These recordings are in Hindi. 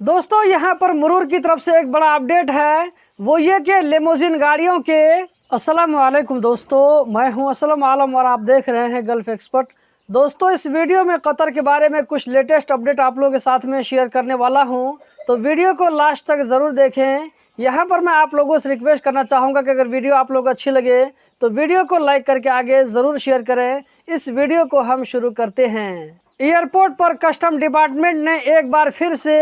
दोस्तों यहाँ पर मुरूर की तरफ से एक बड़ा अपडेट है, वो ये कि लिमोजिन गाड़ियों के। अस्सलाम वालेकुम दोस्तों, मैं हूँ असलम आलम और आप देख रहे हैं गल्फ एक्सपर्ट। दोस्तों इस वीडियो में कतर के बारे में कुछ लेटेस्ट अपडेट आप लोगों के साथ में शेयर करने वाला हूँ, तो वीडियो को लास्ट तक ज़रूर देखें। यहाँ पर मैं आप लोगों से रिक्वेस्ट करना चाहूँगा कि अगर वीडियो आप लोगों को अच्छी लगे तो वीडियो को लाइक करके आगे ज़रूर शेयर करें। इस वीडियो को हम शुरू करते हैं। एयरपोर्ट पर कस्टम डिपार्टमेंट ने एक बार फिर से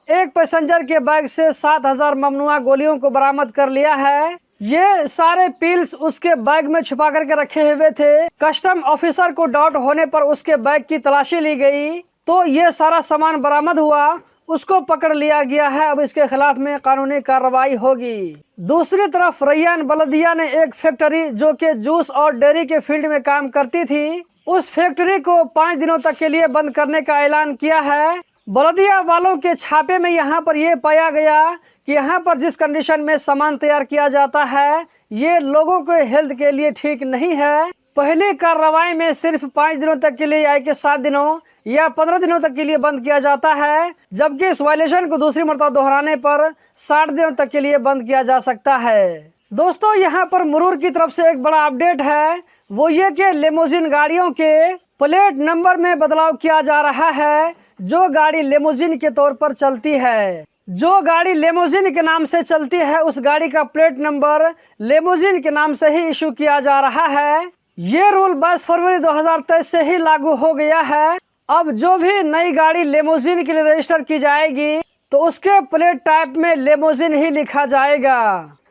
एक पैसेंजर के बैग से 7,000 ममनुआ गोलियों को बरामद कर लिया है। ये सारे पिल्स उसके बैग में छुपा करके रखे हुए थे। कस्टम ऑफिसर को डाउट होने पर उसके बैग की तलाशी ली गई तो ये सारा सामान बरामद हुआ, उसको पकड़ लिया गया है। अब इसके खिलाफ में कानूनी कार्रवाई होगी। दूसरी तरफ रैयान बलदिया ने एक फैक्ट्री जो कि जूस और डेयरी के फील्ड में काम करती थी, उस फैक्ट्री को 5 दिनों तक के लिए बंद करने का ऐलान किया है। बलदिया वालों के छापे में यहाँ पर यह पाया गया कि यहाँ पर जिस कंडीशन में सामान तैयार किया जाता है ये लोगों के हेल्थ के लिए ठीक नहीं है। पहली कार्रवाई में सिर्फ 5 दिनों तक के लिए या कि 7 दिनों या 15 दिनों तक के लिए बंद किया जाता है, जबकि इस वायलेशन को दूसरी मरतबा दोहराने पर 60 दिनों तक के लिए बंद किया जा सकता है। दोस्तों यहाँ पर मुरूर की तरफ से एक बड़ा अपडेट है, वो ये कि लिमोजिन गाड़ियों के प्लेट नंबर में बदलाव किया जा रहा है। जो गाड़ी लिमोजिन के तौर पर चलती है, जो गाड़ी लिमोजिन के नाम से चलती है, उस गाड़ी का प्लेट नंबर लिमोजिन के नाम से ही इशू किया जा रहा है। ये रूल 22 फरवरी 2023 से ही लागू हो गया है। अब जो भी नई गाड़ी लिमोजिन के लिए रजिस्टर की जाएगी तो उसके प्लेट टाइप में लिमोजिन ही लिखा जाएगा।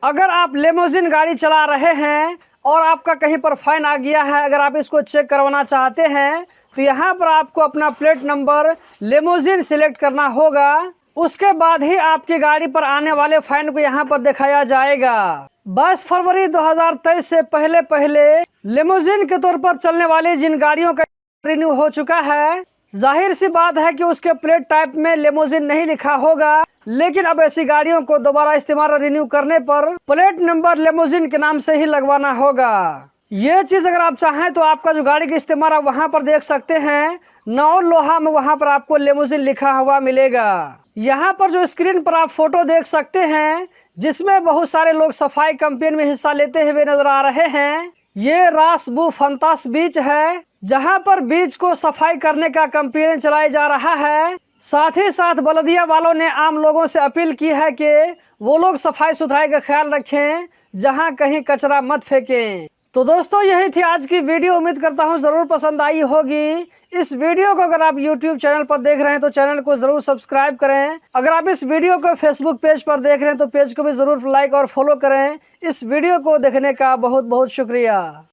अगर आप लिमोजिन गाड़ी चला रहे हैं और आपका कहीं पर फाइन आ गया है, अगर आप इसको चेक करवाना चाहते हैं तो यहाँ पर आपको अपना प्लेट नंबर लिमोजिन सिलेक्ट करना होगा। उसके बाद ही आपकी गाड़ी पर आने वाले फाइन को यहाँ पर दिखाया जाएगा। 22 फरवरी 2023 से पहले लिमोजिन के तौर पर चलने वाली जिन गाड़ियों का रिन्यू हो चुका है, जाहिर सी बात है कि उसके प्लेट टाइप में लिमोजिन नहीं लिखा होगा, लेकिन अब ऐसी गाड़ियों को दोबारा इस्तेमाल रिन्यू करने पर प्लेट नंबर लिमोजिन के नाम से ही लगवाना होगा। ये चीज अगर आप चाहें तो आपका जो गाड़ी का इस्तेमाल आप वहाँ पर देख सकते हैं, नौ लोहा में वहाँ पर आपको लिमोजिन लिखा हुआ मिलेगा। यहाँ पर जो स्क्रीन पर आप फोटो देख सकते हैं जिसमें बहुत सारे लोग सफाई कैंपेन में हिस्सा लेते हुए नजर आ रहे हैं, ये रास बू फंतास बीच है जहाँ पर बीच को सफाई करने का कैंपेन चलाया जा रहा है। साथ ही साथ बलदिया वालों ने आम लोगों से अपील की है कि वो लोग सफाई सुथराई का ख्याल रखें, जहाँ कहीं कचरा मत फेंकें। तो दोस्तों यही थी आज की वीडियो, उम्मीद करता हूँ ज़रूर पसंद आई होगी। इस वीडियो को अगर आप YouTube चैनल पर देख रहे हैं तो चैनल को ज़रूर सब्सक्राइब करें। अगर आप इस वीडियो को Facebook पेज पर देख रहे हैं तो पेज को भी ज़रूर लाइक और फॉलो करें। इस वीडियो को देखने का बहुत बहुत शुक्रिया।